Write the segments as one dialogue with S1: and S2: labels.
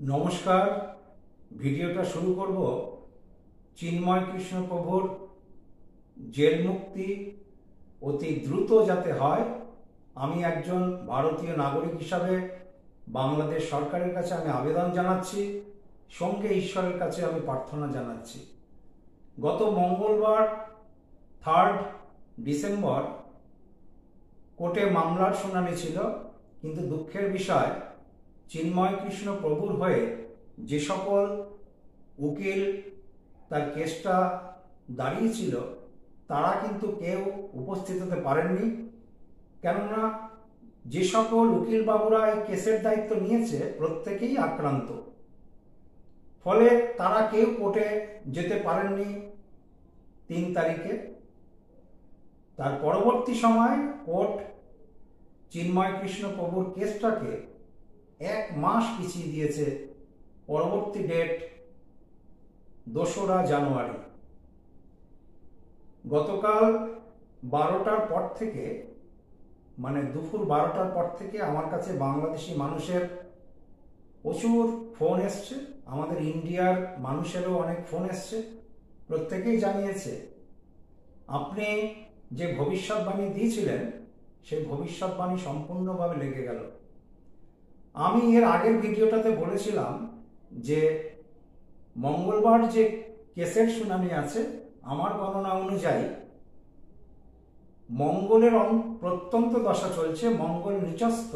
S1: নমস্কার। ভিডিওটা শুরু করব চিন্ময় কৃষ্ণ প্রভুর জেল মুক্তি অতি দ্রুত যাতে হয়, আমি একজন ভারতীয় নাগরিক হিসাবে বাংলাদেশ সরকারের কাছে আমি আবেদন জানাচ্ছি, সঙ্গে ঈশ্বরের কাছে আমি প্রার্থনা জানাচ্ছি। গত মঙ্গলবার 3 ডিসেম্বর কোর্টে মামলার শুনানি ছিল, কিন্তু দুঃখের বিষয় চিন্ময় কৃষ্ণ প্রভুর হয়ে যে সকল উকিল তার কেসটা দাঁড়িয়েছিল তারা কিন্তু কেউ উপস্থিত হতে পারেননি। কেননা যে সকল উকিল বাবুরা এই কেসের দায়িত্ব নিয়েছে প্রত্যেকেই আক্রান্ত, ফলে তারা কেউ কোর্টে যেতে পারেননি 3 তারিখে। তার পরবর্তী সময় কোর্ট চিন্ময় কৃষ্ণ প্রভুর কেসটাকে 1 মাস পিছিয়ে দিয়েছে, পরবর্তী ডেট 2রা জানুয়ারি। গতকাল 12টার পর থেকে, মানে দুপুর 12টার পর থেকে আমার কাছে বাংলাদেশি মানুষের প্রচুর ফোন এসছে, আমাদের ইন্ডিয়ার মানুষেরও অনেক ফোন এসছে। প্রত্যেকেই জানিয়েছে আপনি যে ভবিষ্যৎবাণী দিয়েছিলেন সেই ভবিষ্যৎবাণী সম্পূর্ণভাবে লেগে গেল। আমি এর আগের ভিডিওটাতে বলেছিলাম যে মঙ্গলবার যে কেসের শুনানি আছে, আমার গণনা অনুযায়ী মঙ্গলের প্রত্যন্ত দশা চলছে, মঙ্গল নিচস্থ,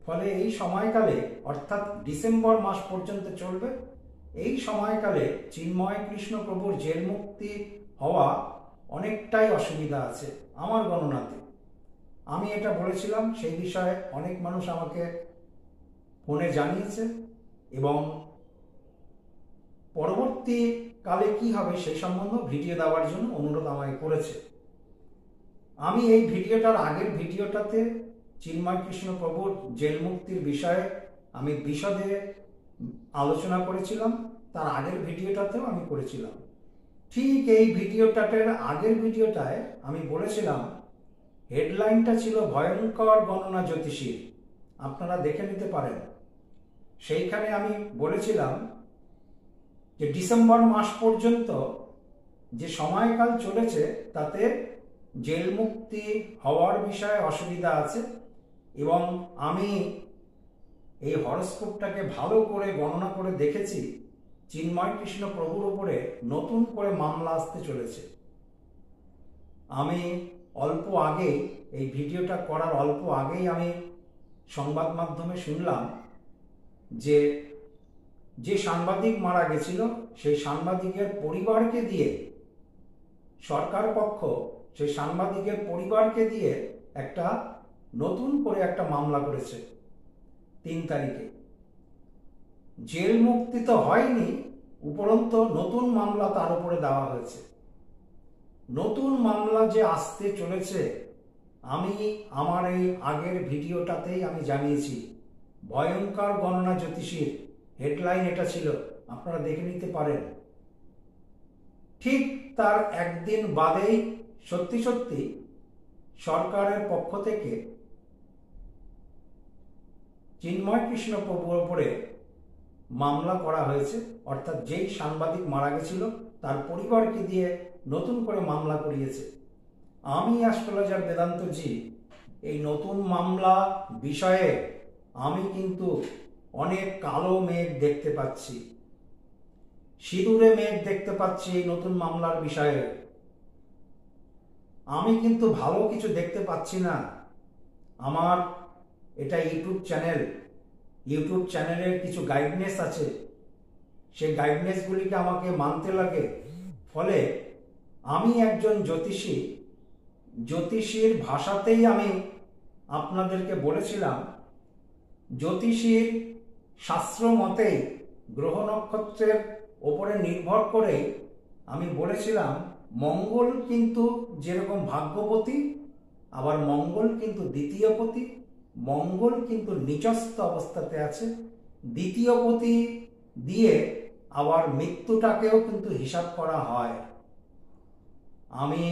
S1: ফলে এই সময়কালে অর্থাৎ ডিসেম্বর মাস পর্যন্ত চলবে। এই সময়কালে চিন্ময় কৃষ্ণ প্রভুর জেল মুক্তি হওয়া অনেকটাই অসুবিধা আছে আমার গণনাতে। আমি এটা বলেছিলাম, সেই বিষয়ে অনেক মানুষ আমাকে ফোনে জানিয়েছে এবং পরবর্তীকালে কি হবে সেই সম্বন্ধে ভিডিও দেওয়ার জন্য অনুরোধ আমায় করেছে। আমি এই ভিডিওটার আগের ভিডিওটাতে চিন্ময় কৃষ্ণ প্রভুর জেল মুক্তির বিষয়ে আমি বিশদে আলোচনা করেছিলাম, তার আগের ভিডিওটাতেও আমি করেছিলাম। ঠিক এই ভিডিওটার আগের ভিডিওটায় আমি বলেছিলাম, হেডলাইনটা ছিল ভয়ঙ্কর গণনা জ্যোতিষীর, আপনারা দেখে নিতে পারেন। সেইখানে আমি বলেছিলাম যে ডিসেম্বর মাস পর্যন্ত যে সময়কাল চলেছে তাতে জেল মুক্তি হওয়ার বিষয়ে অসুবিধা আছে, এবং আমি এই হরস্কোপটাকে ভালো করে গণনা করে দেখেছি চিন্ময় কৃষ্ণ প্রভুর উপরে নতুন করে মামলা আসতে চলেছে। আমি অল্প আগে, এই ভিডিওটা করার অল্প আগেই আমি সংবাদ মাধ্যমে শুনলাম যে সাংবাদিক মারা গেছিল সেই সাংবাদিকের পরিবারকে দিয়ে, সরকার পক্ষ সেই সাংবাদিকের পরিবারকে দিয়ে একটা নতুন করে একটা মামলা করেছে 3 তারিখে। জেল মুক্তি তো হয়নি, উপরন্তু নতুন মামলা তার উপরে দেওয়া হয়েছে। নতুন মামলা যে আসতে চলেছে আমি আমার এই আগের ভিডিওটাতেই আমি জানিয়েছি। ভয়ঙ্কর গণনা জ্যোতিষীর হেডলাইন এটা ছিল, আপনারা দেখে নিতে পারেন। ঠিক তার একদিন বাদেই সত্যি সত্যি সরকারের পক্ষ থেকে চিন্ময় কৃষ্ণ প্রভুর উপরে মামলা করা হয়েছে, অর্থাৎ যেই সাংবাদিক মারা গেছিল তার পরিবারকে দিয়ে নতুন করে মামলা করিয়েছে। আমি অ্যাস্ট্রোলজার বেদান্ত জি, এই নতুন মামলা বিষয়ে আমি কিন্তু অনেক কালো মেঘ দেখতে পাচ্ছি, সিঁদুরে মেঘ দেখতে পাচ্ছি এই নতুন মামলার বিষয়ে। আমি কিন্তু ভালো কিছু দেখতে পাচ্ছি না। আমার এটা ইউটিউব চ্যানেলের কিছু গাইডনেস আছে, সেই গাইডনেসগুলিকে আমাকে মানতে লাগে। ফলে আমি একজন জ্যোতিষীর ভাষাতেই আমি আপনাদেরকে বলেছিলাম, জ্যোতিষীর শাস্ত্র মতেই গ্রহ নক্ষত্রের ওপরে নির্ভর করে আমি বলেছিলাম মঙ্গল কিন্তু যেরকম ভাগ্যপতি, আবার মঙ্গল কিন্তু দ্বিতীয়পতি, মঙ্গল কিন্তু নিচস্থ অবস্থাতে আছে। দ্বিতীয়পতি দিয়ে আবার মৃত্যুটাকেও কিন্তু হিসাব করা হয়। আমি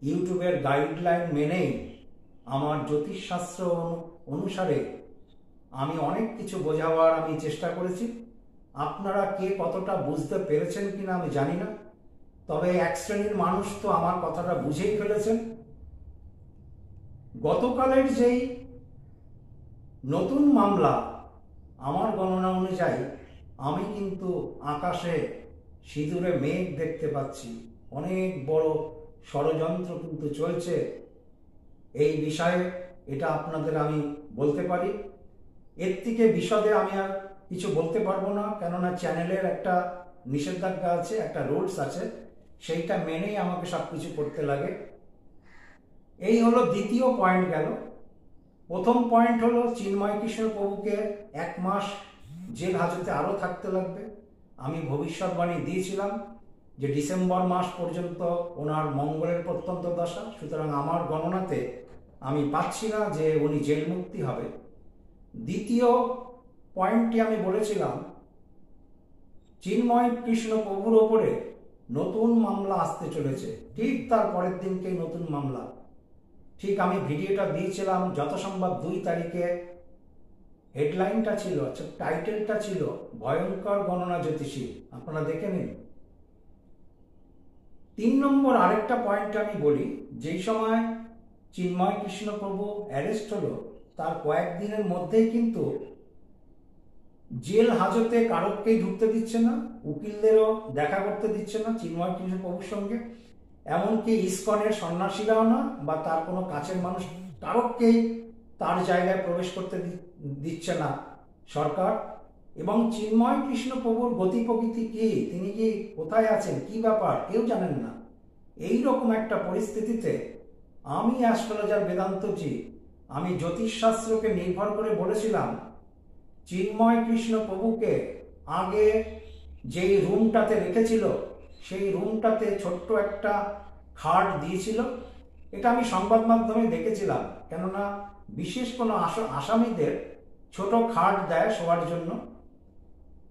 S1: ইউটিউবের গাইডলাইন মেনেই আমার জ্যোতিষশাস্ত্র অনুসারে আমি অনেক কিছু বোঝাবার আমি চেষ্টা করেছি। আপনারা কে কতটা বুঝতে পেরেছেন কিনা আমি জানি না, তবে এক শ্রেণীর মানুষ তো আমার কথাটা বুঝেই ফেলেছেন। গতকালের যেই নতুন মামলা, আমার গণনা অনুযায়ী আমি কিন্তু আকাশে সিঁদুরে মেঘ দেখতে পাচ্ছি। অনেক বড় ষড়যন্ত্র কিন্তু চলছে এই বিষয়ে, এটা আপনাদের আমি বলতে পারি। এর থেকে বিশদে আমি আর কিছু বলতে পারবো না, কেননা চ্যানেলের একটা নিষেধাজ্ঞা আছে, একটা রুলস আছে, সেইটা মেনেই আমাকে সব কিছু করতে লাগে। এই হলো দ্বিতীয় পয়েন্ট গেল। প্রথম পয়েন্ট হলো চিন্ময় কৃষ্ণ প্রভুকে 1 মাস জেল হাজতে আরও থাকতে লাগবে। আমি ভবিষ্যৎবাণী দিয়েছিলাম যে ডিসেম্বর মাস পর্যন্ত ওনার মঙ্গলের প্রত্যন্ত দশা, সুতরাং আমার গণনাতে আমি পাচ্ছি না যে উনি জেল মুক্তি হবে। দ্বিতীয় পয়েন্টটি আমি বলেছিলাম চিন্ময় কৃষ্ণ প্রভুর ওপরে নতুন মামলা আসতে চলেছে, ঠিক তার পরের দিনকেই নতুন মামলা। ঠিক আমি ভিডিওটা দিয়েছিলাম যথাসম্ভব 2 তারিখে। হেডলাইনটা ছিল, আচ্ছা টাইটেলটা ছিল ভয়ঙ্কর গণনা জ্যোতিষী, আপনারা দেখে নিন। 3 নম্বর আরেকটা পয়েন্ট আমি বলি, যেই সময় চিন্ময় কৃষ্ণ প্রভু অ্যারেস্ট হলো তার কয়েকদিনের মধ্যেই কিন্তু জেল হাজতে কারোকেই ঢুকতে দিচ্ছে না, উকিলদেরও দেখা করতে দিচ্ছে না চিন্ময় কৃষ্ণ প্রভুর সঙ্গে, এমনকি ইসকনের সন্ন্যাসীরাও না, বা তার কোনো কাছের মানুষ কারোকেই তার জায়গায় প্রবেশ করতে দিচ্ছে না সরকার। এবং চিন্ময় কৃষ্ণ প্রভুর গতি প্রকৃতি কি, তিনি কি কোথায় আছেন, কি ব্যাপার, কেউ জানেন না। এই রকম একটা পরিস্থিতিতে আমি অ্যাস্ট্রোলজার বেদান্তজি, আমি জ্যোতিষশাস্ত্রকে নির্ভর করে বলেছিলাম চিন্ময় কৃষ্ণ প্রভুকে আগে যেই রুমটাতে রেখেছিল সেই রুমটাতে ছোট্ট একটা খাট দিয়েছিল। এটা আমি সংবাদ মাধ্যমে দেখেছিলাম, কেননা বিশেষ কোনো আসামিদের ছোট খাট দেয় শোয়ার জন্য।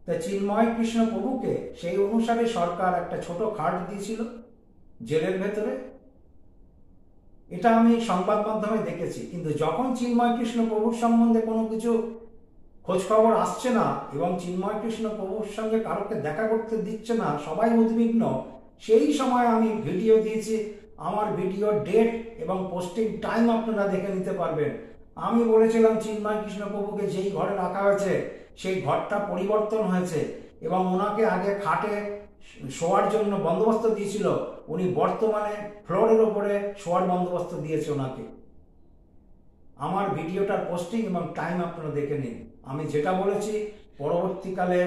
S1: তা চিন্ময় কৃষ্ণ প্রভুকে সেই অনুসারে সরকার একটা ছোট খাট দিয়েছিল জেলের ভেতরে, এটা আমি সংবাদ মাধ্যমে দেখেছি। কিন্তু যখন চিন্ময় কৃষ্ণ প্রভুর সম্বন্ধে কোনো কিছু খোঁজখবর আসছে না এবং চিন্ময় কৃষ্ণ প্রভুর সঙ্গে কারোকে দেখা করতে দিচ্ছে না, সবাই উদ্বিগ্ন, সেই সময় আমি ভিডিও দিয়েছি। আমার ভিডিও ডেট এবং পোস্টিং টাইম আপনারা দেখে নিতে পারবেন। আমি বলেছিলাম চিন্ময় কৃষ্ণ প্রভুকে যেই ঘরে রাখা হয়েছে সেই ঘরটা পরিবর্তন হয়েছে এবং ওনাকে আগে খাটে শোয়ার জন্য বন্দোবস্ত দিয়েছিল, উনি বর্তমানে ফ্লোরের ওপরে শোয়ার বন্দোবস্ত দিয়েছে ওনাকে। আমার ভিডিওটার পোস্টিং এবং টাইম আপনারা দেখে নিন। আমি যেটা বলেছি পরবর্তীকালে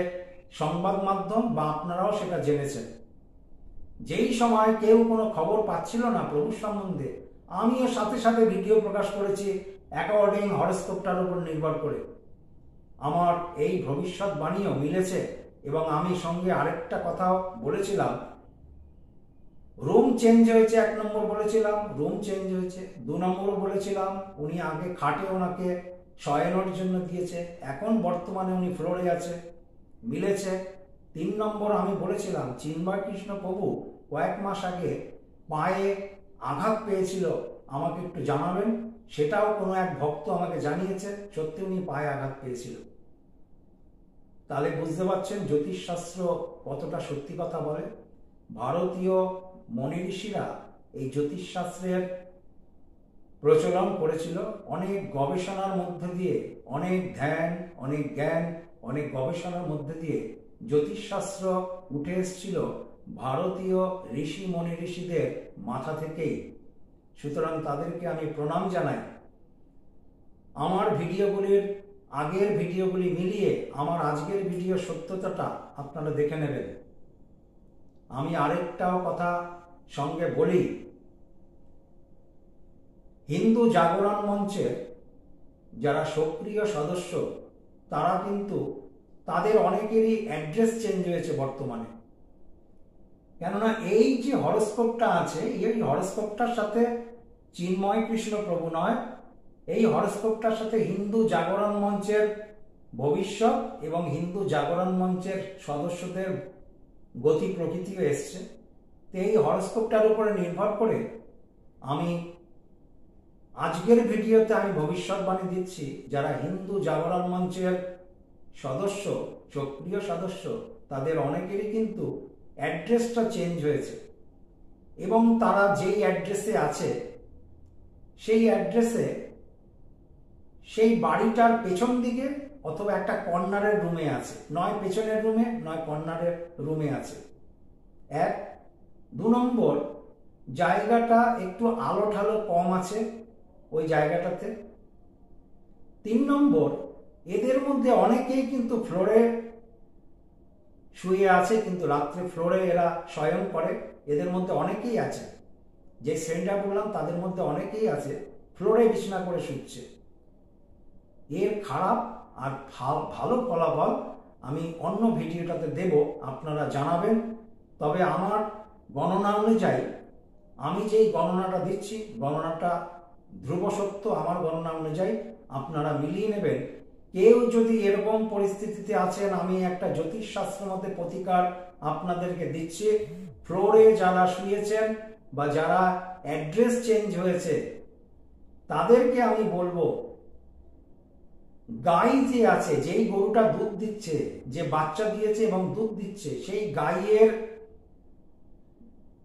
S1: সংবাদ মাধ্যম বা আপনারাও সেটা জেনেছেন। যেই সময় কেউ কোনো খবর পাচ্ছিল না প্রভুর সম্বন্ধে, আমিও সাথে সাথে ভিডিও প্রকাশ করেছি অ্যাকর্ডিং হরস্কোপটার উপর নির্ভর করে। আমার এই ভবিষ্যৎবাণীও মিলেছে। এবং আমি সঙ্গে আরেকটা কথাও বলেছিলাম, রুম চেঞ্জ হয়েছে, 1 নম্বর বলেছিলাম রুম চেঞ্জ হয়েছে। 2 নম্বর বলেছিলাম উনি আগে খাটে ওনাকে শয়ানোর জন্য দিয়েছে, এখন বর্তমানে উনি ফ্লোরে আছে, মিলেছে। 3 নম্বর আমি বলেছিলাম চিন্ময় কৃষ্ণ প্রভু কয়েক মাস আগে পায়ে আঘাত পেয়েছিল, আমাকে একটু জানাবেন। সেটাও কোনো এক ভক্ত আমাকে জানিয়েছে সত্যি উনি পায়ে আঘাত পেয়েছিল। তাহলে বুঝতে পারছেন জ্যোতিষশাস্ত্র কতটা সত্যি কথা বলে। ভারতীয় মনি ঋষিরা এই জ্যোতিষশাস্ত্রের প্রচলন করেছিল অনেক গবেষণার মধ্যে দিয়ে, অনেক ধ্যান, অনেক জ্ঞান, অনেক গবেষণার মধ্যে দিয়ে জ্যোতিষশাস্ত্র উঠে এসেছিল ভারতীয় ঋষি মনি ঋষিদের মাথা থেকেই। সুতরাং তাদেরকে আমি প্রণাম জানাই। আমার ভিডিওগুলির আগের ভিডিওগুলি মিলিয়ে আমার আজকের ভিডিও সত্যতাটা আপনারা দেখে নেবেন। আমি আরেকটাও কথা সঙ্গে বলি, হিন্দু জাগরণ মঞ্চের যারা সক্রিয় সদস্য তারা কিন্তু তাদের অনেকেরই অ্যাড্রেস চেঞ্জ হয়েছে বর্তমানে। কেননা এই যে হরস্কোপটা আছে, এই হরস্কোপটার সাথে চিন্ময় কৃষ্ণ প্রভু নয়, এই হরস্কোপটার সাথে হিন্দু জাগরণ মঞ্চের ভবিষ্যৎ এবং হিন্দু জাগরণ মঞ্চের সদস্যদের গতি প্রকৃতিও এসছে। তো এই হরস্কোপটার উপরে নির্ভর করে আমি আজকের ভিডিওতে আমি ভবিষ্যৎবাণী দিচ্ছি, যারা হিন্দু জাগরণ মঞ্চের সদস্য, সক্রিয় সদস্য, তাদের অনেকেরই কিন্তু অ্যাড্রেসটা চেঞ্জ হয়েছে এবং তারা যেই অ্যাড্রেসে আছে সেই অ্যাড্রেসে সেই বাড়িটার পেছন দিকে অথবা একটা কর্নারের রুমে আছে, নয় পেছনের রুমে নয় কর্নারের রুমে আছে। এক। 2 নম্বর, জায়গাটা একটু আলো ঠালো কম আছে ওই জায়গাটাতে। 3 নম্বর, এদের মধ্যে অনেকেই কিন্তু ফ্লোরে শুয়ে আছে, কিন্তু রাত্রে ফ্লোরে এরা শয়ন করে। এদের মধ্যে অনেকেই আছে, যে শ্রেণীটা বললাম তাদের মধ্যে অনেকেই আছে ফ্লোরে বিছানা করে শুচ্ছে। এর খারাপ আর ভালো ফলাফল আমি অন্য ভিডিওটাতে দেব, আপনারা জানাবেন। তবে আমার গণনা অনুযায়ী আমি যেই গণনাটা দিচ্ছি, গণনাটা ধ্রুব সত্য। আমার গণনা অনুযায়ী আপনারা মিলিয়ে নেবেন। কেউ যদি এরকম পরিস্থিতিতে আছেন, আমি একটা জ্যোতিষশাস্ত্র মতে প্রতিকার আপনাদেরকে দিচ্ছি। ফ্লোরে যারা শুয়েছেন বা যারা অ্যাড্রেস চেঞ্জ হয়েছে তাদেরকে আমি বলবো, গাই যে আছে, যেই গরুটা দুধ দিচ্ছে, যে বাচ্চা দিয়েছে এবং দুধ দিচ্ছে, সেই গাইয়ের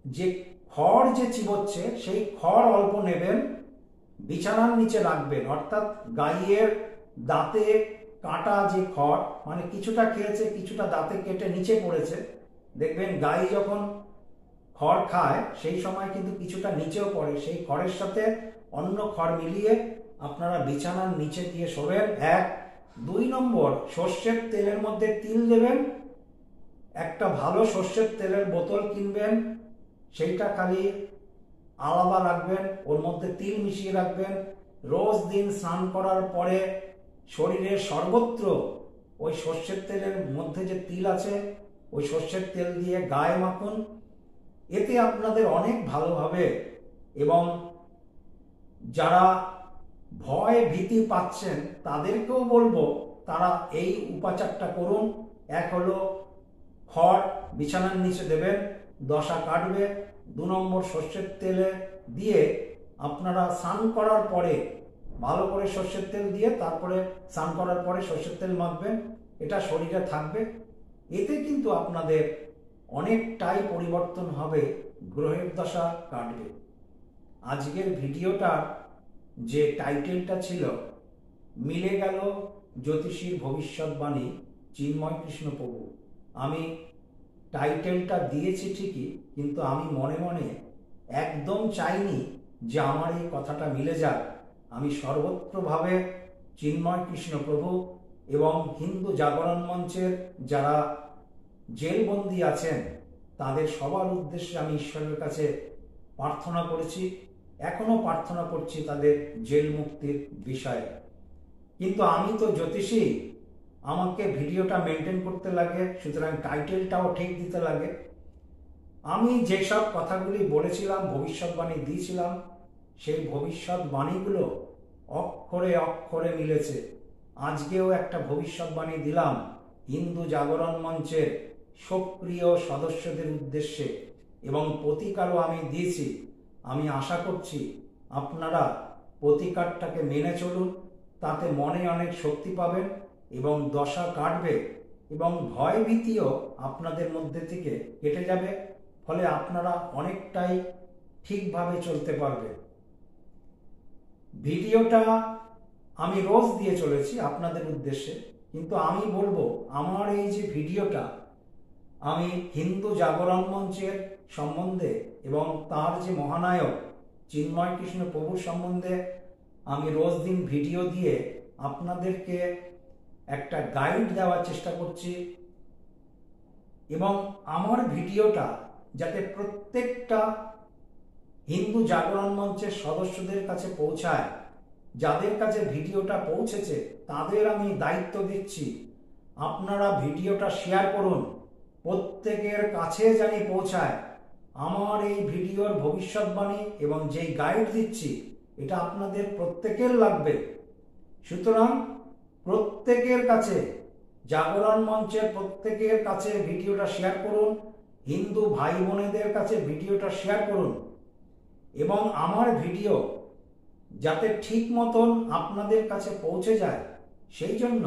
S1: যে খড় যে চিবোচ্ছে সেই খড় অল্প নেবেন, বিছানার নিচে রাখবেন। অর্থাৎ গাইয়ের দাঁতে কাটা যে খড়, মানে কিছুটা খেয়েছে কিছুটা দাঁতে কেটে নিচে পড়েছে, দেখবেন গাই যখন খড় খায় সেই সময় কিন্তু কিছুটা নিচেও পড়ে, সেই খড়ের সাথে অন্য খড় মিলিয়ে আপনারা বিছানার নিচে দিয়ে শোবেন। 1। 2 নম্বর, সর্ষের তেলের মধ্যে তিল দেবেন। একটা ভালো সর্ষের তেলের বোতল কিনবেন, সেইটা খালি আলাদা রাখবেন, ওর মধ্যে তিল মিশিয়ে রাখবেন। রোজ দিন স্নান করার পরে শরীরের সর্বত্র ওই সর্ষের তেলের মধ্যে যে তিল আছে ওই সর্ষের তেল দিয়ে গায়ে মাখুন। এতে আপনাদের অনেক ভালো হবে। এবং যারা ভয় ভীতি পাচ্ছেন তাদেরকেও বলবো তারা এই উপাচারটা করুন। 1 হলো খড় বিছানার নিচে দেবেন, দশা কাটবে। 2 নম্বর, সর্ষের তেলে দিয়ে আপনারা স্নান করার পরে ভালো করে সর্ষের তেল দিয়ে তারপরে স্নান করার পরে সর্ষের তেল মাখবেন, এটা শরীরে থাকবে। এতে কিন্তু আপনাদের অনেকটাই পরিবর্তন হবে, গ্রহের দশা কাটবে। আজকের ভিডিওটা যে টাইটেলটা ছিল, মিলে গেল জ্যোতিষীর ভবিষ্যৎবাণী চিন্ময় কৃষ্ণ প্রভু, আমি টাইটেলটা দিয়েছি ঠিকই, কিন্তু আমি মনে মনে একদম চাইনি যে আমার এই কথাটা মিলে যাক। আমি সর্বত্রভাবে চিন্ময় কৃষ্ণ প্রভু এবং হিন্দু জাগরণ মঞ্চের যারা জেলবন্দি আছেন তাদের সবার উদ্দেশ্যে আমি ঈশ্বরের কাছে প্রার্থনা করেছি, এখনো প্রার্থনা করছি তাদের জেল মুক্তির বিষয়ে। কিন্তু আমি তো জ্যোতিষী, আমাকে ভিডিওটা মেনটেন করতে লাগে, সুতরাং টাইটেলটাও ঠিক দিতে লাগে। আমি যেসব কথাগুলি বলেছিলাম, ভবিষ্যৎবাণী দিয়েছিলাম, সেই ভবিষ্যৎবাণীগুলো অক্ষরে অক্ষরে মিলেছে। আজকেও একটা ভবিষ্যৎবাণী দিলাম হিন্দু জাগরণ মঞ্চের সক্রিয় সদস্যদের উদ্দেশ্যে, এবং প্রতিকারও আমি দিয়েছি। আমি আশা করছি আপনারা প্রতিকারটাকে মেনে চলুন, তাতে মনে অনেক শক্তি পাবেন এবং দশা কাটবে এবং ভয় ভীতিও আপনাদের মধ্যে থেকে কেটে যাবে। ফলে আপনারা অনেকটাই ঠিকভাবে চলতে পারবে। ভিডিওটা আমি রোজ দিয়ে চলেছি আপনাদের উদ্দেশ্যে, কিন্তু আমি বলবো আমার এই যে ভিডিওটা আমি হিন্দু জাগরণ মঞ্চের সম্বন্ধে এবং তার যে মহানায়ক চিন্ময় কৃষ্ণ প্রভুর সম্বন্ধে আমি রোজ দিন ভিডিও দিয়ে আপনাদেরকে একটা গাইড দেওয়ার চেষ্টা করছি, এবং আমার ভিডিওটা যাতে প্রত্যেকটা হিন্দু জাগরণ মঞ্চের সদস্যদের কাছে পৌঁছায়। যাদের কাছে ভিডিওটা পৌঁছেছে তাদের আমি দায়িত্ব দিচ্ছি, আপনারা ভিডিওটা শেয়ার করুন, প্রত্যেকের কাছে জানি পৌঁছায়। আমার এই ভিডিওর ভবিষ্যৎবাণী এবং যেই গাইড দিচ্ছি এটা আপনাদের প্রত্যেকের লাগবে। সুতরাং প্রত্যেকের কাছে, জাগরণ মঞ্চের প্রত্যেকের কাছে ভিডিওটা শেয়ার করুন, হিন্দু ভাই বোনেদের কাছে ভিডিওটা শেয়ার করুন, এবং আমার ভিডিও যাতে ঠিক মতন আপনাদের কাছে পৌঁছে যায়, সেই জন্য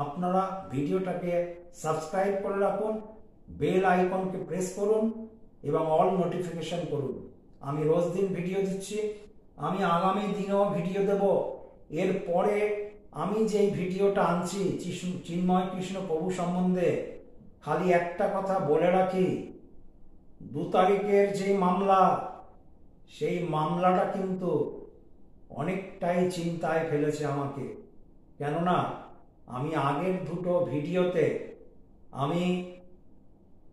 S1: আপনারা ভিডিওটাকে সাবস্ক্রাইব করে রাখুন, বেল আইকনকে প্রেস করুন এবং অল নোটিফিকেশন করুন। আমি রোজ দিন ভিডিও দিচ্ছি, আমি আগামী দিনেও ভিডিও দেব। এরপরে আমি যেই ভিডিওটা আনছি চিন্ময় কৃষ্ণ প্রভু সম্বন্ধে, খালি একটা কথা বলে রাখি, 2 তারিখের যে মামলা, সেই মামলাটা কিন্তু অনেকটাই চিন্তায় ফেলেছে আমাকে। কেননা আমি আগের দুটো ভিডিওতে আমি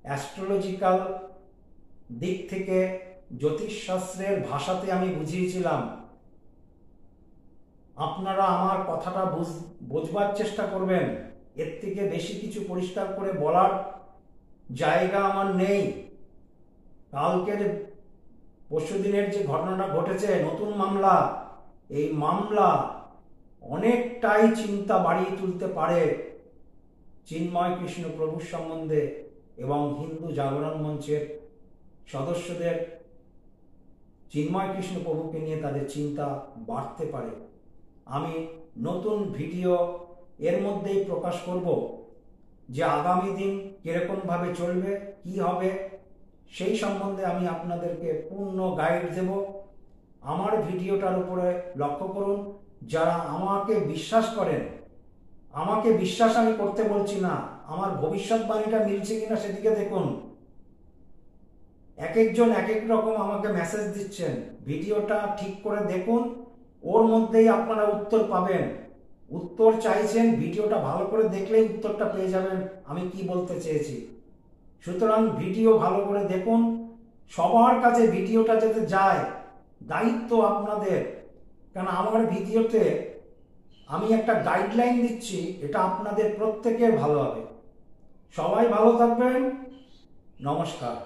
S1: অ্যাস্ট্রোলজিক্যাল দিক থেকে জ্যোতিষশাস্ত্রের ভাষাতে আমি বুঝিয়েছিলাম। আপনারা আমার কথাটা বুঝবার চেষ্টা করবেন, এর থেকে বেশি কিছু পরিষ্কার করে বলার জায়গা আমার নেই। কালকের পরশুদিনের যে ঘটনাটা ঘটেছে, নতুন মামলা, এই মামলা অনেকটাই চিন্তা বাড়িয়ে তুলতে পারে চিন্ময় কৃষ্ণ প্রভুর সম্বন্ধে এবং হিন্দু জাগরণ মঞ্চের সদস্যদের চিন্ময় কৃষ্ণ প্রভুকে নিয়ে তাদের চিন্তা বাড়তে পারে। আমি নতুন ভিডিও এর মধ্যেই প্রকাশ করব যে আগামী দিন কিরকমভাবে চলবে, কি হবে, সেই সম্বন্ধে আমি আপনাদেরকে পূর্ণ গাইড দেব। আমার ভিডিওটার উপরে লক্ষ্য করুন। যারা আমাকে বিশ্বাস করেন, আমাকে বিশ্বাস আমি করতে বলছি না, আমার ভবিষ্যৎবাণীটা মিলছে কিনা সেদিকে দেখুন। এক একজন এক এক রকম আমাকে মেসেজ দিচ্ছেন, ভিডিওটা ঠিক করে দেখুন, ওর মধ্যেই আপনারা উত্তর পাবেন। উত্তর চাইছেন, ভিডিওটা ভালো করে দেখলেই উত্তরটা পেয়ে যাবেন আমি কি বলতে চেয়েছি। সুতরাং ভিডিও ভালো করে দেখুন, সবার কাছে ভিডিওটা যাতে যায়, দায়িত্ব আপনাদের। কারণ আমার ভিডিওতে আমি একটা গাইডলাইন দিচ্ছি, এটা আপনাদের প্রত্যেকের ভালো হবে। সবাই ভালো থাকবেন, নমস্কার।